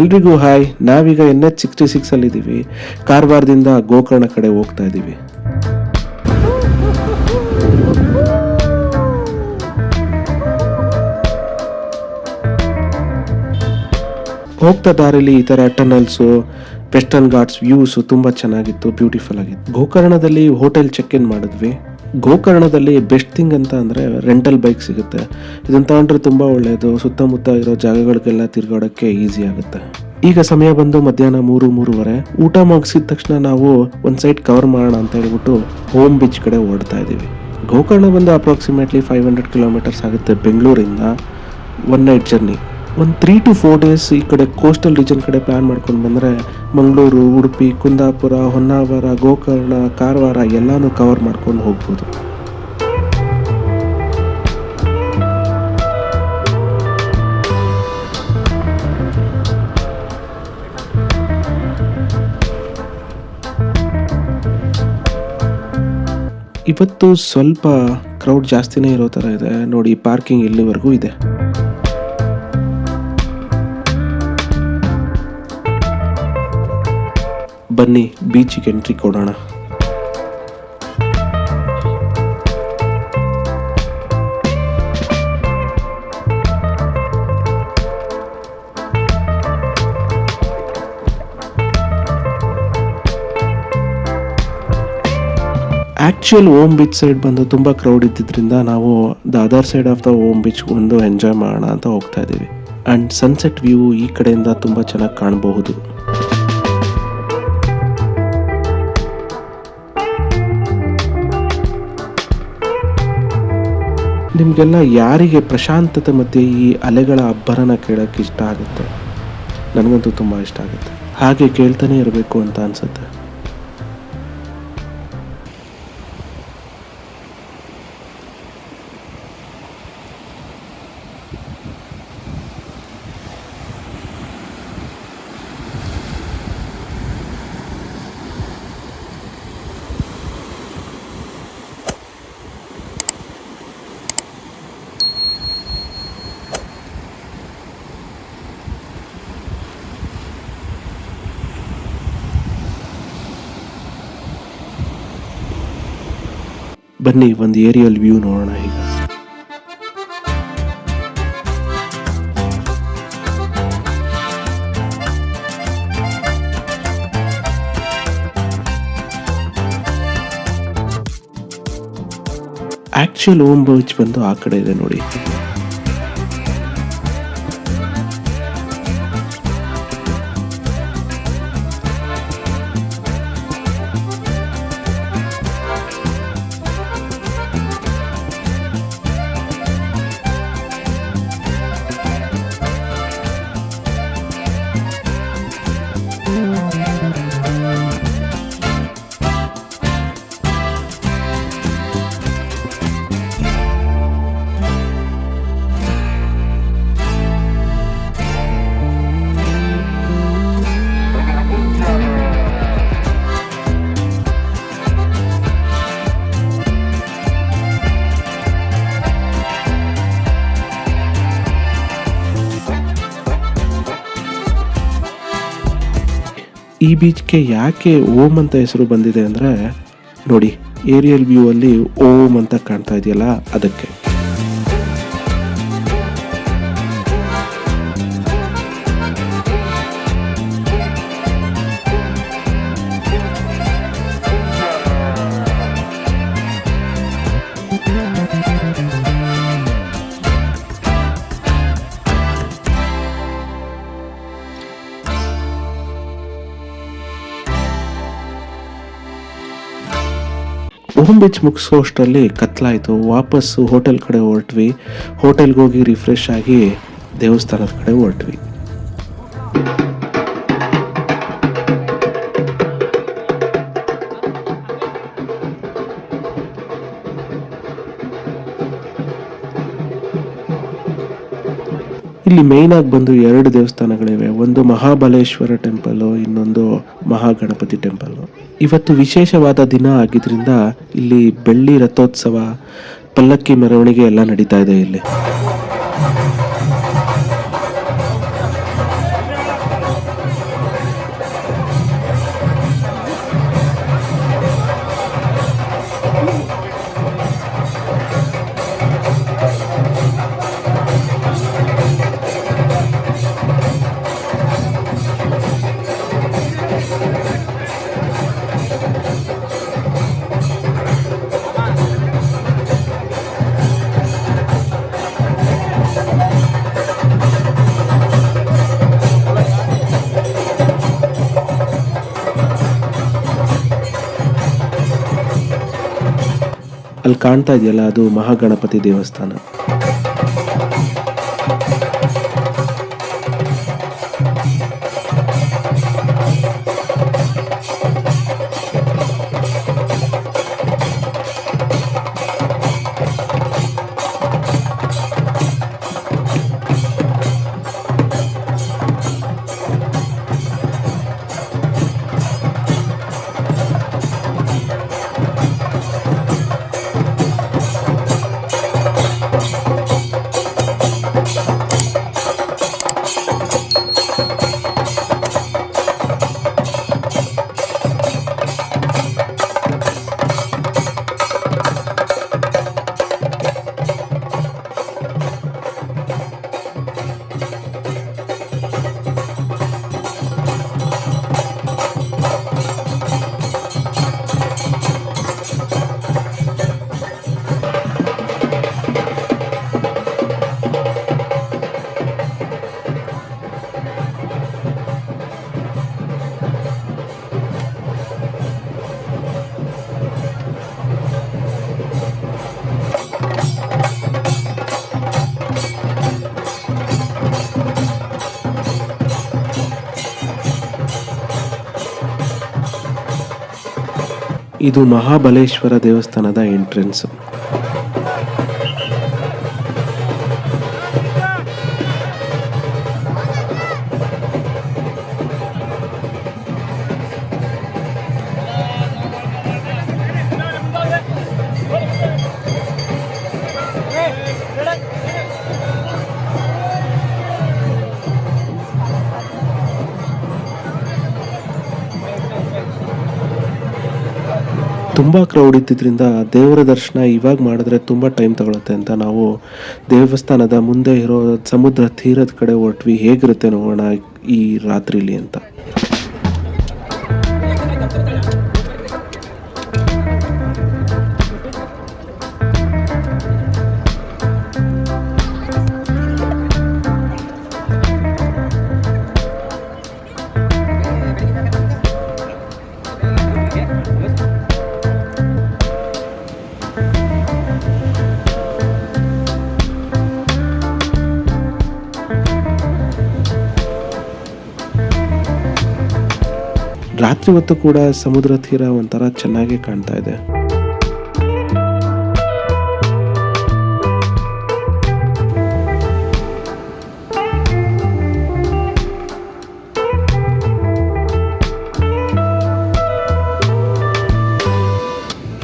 ಎಲ್ರಿಗೂ ಹಾಯ್. ನಾವೀಗ NH66 ಅಲ್ಲಿದ್ದೀವಿ. ಕಾರವಾರದಿಂದ ಗೋಕರ್ಣ ಕಡೆ ಹೋಗ್ತಾ ಇದ್ದೀವಿ. ಹೋಗ್ತಾ ದಾರಿಲಿ ಈ ಥರ ಟನಲ್ಸು, ವೆಸ್ಟರ್ನ್ ಘಾಟ್ಸ್ ವ್ಯೂಸು ತುಂಬ ಚೆನ್ನಾಗಿತ್ತು, ಬ್ಯೂಟಿಫುಲ್ ಆಗಿತ್ತು. ಗೋಕರ್ಣದಲ್ಲಿ ಹೋಟೆಲ್ ಚೆಕ್ ಇನ್ ಮಾಡಿದ್ವಿ. ಗೋಕರ್ಣದಲ್ಲಿ ಬೆಸ್ಟ್ ಥಿಂಗ್ ಅಂತ ಅಂದರೆ ರೆಂಟಲ್ ಬೈಕ್ ಸಿಗುತ್ತೆ. ಇದನ್ನು ತಗೊಂಡ್ರೆ ತುಂಬ ಒಳ್ಳೆಯದು. ಸುತ್ತಮುತ್ತ ಇರೋ ಜಾಗಗಳಿಗೆಲ್ಲ ತಿರುಗಾಡೋಕ್ಕೆ ಈಸಿ ಆಗುತ್ತೆ. ಈಗ ಸಮಯ ಬಂದು ಮಧ್ಯಾಹ್ನ 3:30. ಊಟ ಮುಗಿಸಿದ ತಕ್ಷಣ ನಾವು ಒಂದು ಸೈಡ್ ಕವರ್ ಮಾಡೋಣ ಅಂತ ಹೇಳ್ಬಿಟ್ಟು ಹೋಮ್ ಬೀಚ್ ಕಡೆ ಓಡ್ತಾ ಇದ್ದೀವಿ. ಗೋಕರ್ಣ ಬಂದು ಅಪ್ರಾಕ್ಸಿಮೇಟ್ಲಿ 500 ಕಿಲೋಮೀಟರ್ಸ್ ಆಗುತ್ತೆ ಬೆಂಗಳೂರಿಂದ. 1 ನೈಟ್ ಜರ್ನಿ. ಒಂದು 3 to 4 ಡೇಸ್ ಈ ಕಡೆ ಕೋಸ್ಟಲ್ ರೀಜನ್ ಕಡೆ ಪ್ಲ್ಯಾನ್ ಮಾಡ್ಕೊಂಡು ಬಂದರೆ ಮಂಗಳೂರು, ಉಡುಪಿ, ಕುಂದಾಪುರ, ಹೊನ್ನಾವರ, ಗೋಕರ್ಣ, ಕಾರವಾರ ಎಲ್ಲನೂ ಕವರ್ ಮಾಡ್ಕೊಂಡು ಹೋಗ್ಬೋದು. ಇವತ್ತು ಸ್ವಲ್ಪ ಕ್ರೌಡ್ ಜಾಸ್ತಿನೇ ಇರೋ ಥರ ಇದೆ ನೋಡಿ. ಪಾರ್ಕಿಂಗ್ ಇಲ್ಲಿವರೆಗೂ ಇದೆ. ಬನ್ನಿ ಬೀಚಿಗೆ ಎಂಟ್ರಿ ಕೊಡೋಣ. ಆ್ಯಕ್ಚುಯಲ್ ಓಮ್ ಬೀಚ್ ಸೈಡ್ ಬಂದು ತುಂಬ ಕ್ರೌಡ್ ಇದ್ದಿದ್ದರಿಂದ ನಾವು the other side of the Om beach ಒಂದು ಎಂಜಾಯ್ ಮಾಡೋಣ ಅಂತ ಹೋಗ್ತಾ ಇದ್ದೀವಿ. ಆ್ಯಂಡ್ ಸನ್ಸೆಟ್ ವ್ಯೂ ಈ ಕಡೆಯಿಂದ ತುಂಬ ಚೆನ್ನಾಗಿ ಕಾಣಬಹುದು. ನಿಮಗೆಲ್ಲ ಯಾರಿಗೆ ಪ್ರಶಾಂತತೆ ಮತ್ತು ಈ ಅಲೆಗಳ ಅಬ್ಬರನ ಕೇಳೋಕ್ಕೆ ಇಷ್ಟ ಆಗುತ್ತೆ? ನನಗಂತೂ ತುಂಬ ಇಷ್ಟ ಆಗುತ್ತೆ. ಹಾಗೆ ಕೇಳ್ತಾನೆ ಇರಬೇಕು ಅಂತ ಅನಿಸುತ್ತೆ. ಬನ್ನಿ ಒಂದು ಏರಿಯಲ್ ವ್ಯೂ ನೋಡೋಣ ಈಗ. ಆಕ್ಚುಯಲ್ ಓಮ್ ಬೀಚ್ ಬಂದು ಆ ಕಡೆ ಇದೆ ನೋಡಿ. ಈ ಬೀಚ್ಗೆ ಯಾಕೆ ಓಮ್ ಅಂತ ಹೆಸರು ಬಂದಿದೆ ಅಂದರೆ ನೋಡಿ, ಏರಿಯಲ್ ವ್ಯೂ ಅಲ್ಲಿ ಓಮ್ ಅಂತ ಕಾಣ್ತಾ ಇದೆಯಲ್ಲ, ಅದಕ್ಕೆ. ಓಮ್ ಬೀಚ್ ಮುಗಿಸೋಷ್ಟರಲ್ಲಿ ಕತ್ಲಾಯಿತು. ವಾಪಸ್ಸು ಹೋಟೆಲ್ ಕಡೆ ಹೊರಟ್ವಿ. ಹೋಟೆಲ್ಗೆ ಹೋಗಿ ರಿಫ್ರೆಶ್ ಆಗಿ ದೇವಸ್ಥಾನದ ಕಡೆ ಹೊರಟ್ವಿ. ಇಲ್ಲಿ ಮೇಯ್ನ್ ಆಗಿ ಬಂದು 2 ದೇವಸ್ಥಾನಗಳಿವೆ. ಒಂದು ಮಹಾಬಲೇಶ್ವರ ಟೆಂಪಲ್, ಇನ್ನೊಂದು ಮಹಾಗಣಪತಿ ಟೆಂಪಲ್. ಇವತ್ತು ವಿಶೇಷವಾದ ದಿನ ಆಗಿದ್ರಿಂದ ಇಲ್ಲಿ ಬೆಳ್ಳಿ ರಥೋತ್ಸವ, ಪಲ್ಲಕ್ಕಿ ಮೆರವಣಿಗೆ ಎಲ್ಲ ನಡೀತಾ ಇದೆ ಇಲ್ಲಿ. ಅಲ್ಲಿ ಕಾಣ್ತಾ ಇದೆಯಲ್ಲ ಅದು ಮಹಾಗಣಪತಿ ದೇವಸ್ಥಾನ. ಇದು ಮಹಾಬಲೇಶ್ವರ ದೇವಸ್ಥಾನದ ಎಂಟ್ರೆನ್ಸ್. ತುಂಬ ಕ್ರೌಡ್ ಇದ್ದಿದ್ದರಿಂದ ದೇವರ ದರ್ಶನ ಇವಾಗ ಮಾಡಿದ್ರೆ ತುಂಬ ಟೈಮ್ ತಗೊಳುತ್ತೆ ಅಂತ ನಾವು ದೇವಸ್ಥಾನದ ಮುಂದೆ ಇರೋ ಸಮುದ್ರ ತೀರದ ಕಡೆ ಹೊರಟ್ವಿ. ಹೇಗಿರುತ್ತೆ ನೋಡೋಣ ಈ ರಾತ್ರಿಲಿ ಅಂತ. ರಾತ್ರಿ ಹೊತ್ತು ಕೂಡ ಸಮುದ್ರ ತೀರ ಒಂಥರ ಚೆನ್ನಾಗಿ ಕಾಣ್ತಾ ಇದೆ.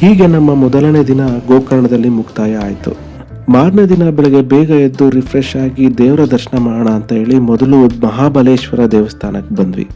ಹೀಗೆ ನಮ್ಮ ಮೊದಲನೇ ದಿನ ಗೋಕರ್ಣದಲ್ಲಿ ಮುಕ್ತಾಯ ಆಯಿತು. ಮಾರನೇ ದಿನ ಬೆಳಗ್ಗೆ ಬೇಗ ಎದ್ದು ರಿಫ್ರೆಶ್ ಆಗಿ ದೇವರ ದರ್ಶನ ಮಾಡೋಣ ಅಂತ ಹೇಳಿ ಮೊದಲು ಮಹಾಬಲೇಶ್ವರ ದೇವಸ್ಥಾನಕ್ಕೆ ಬಂದ್ವಿ.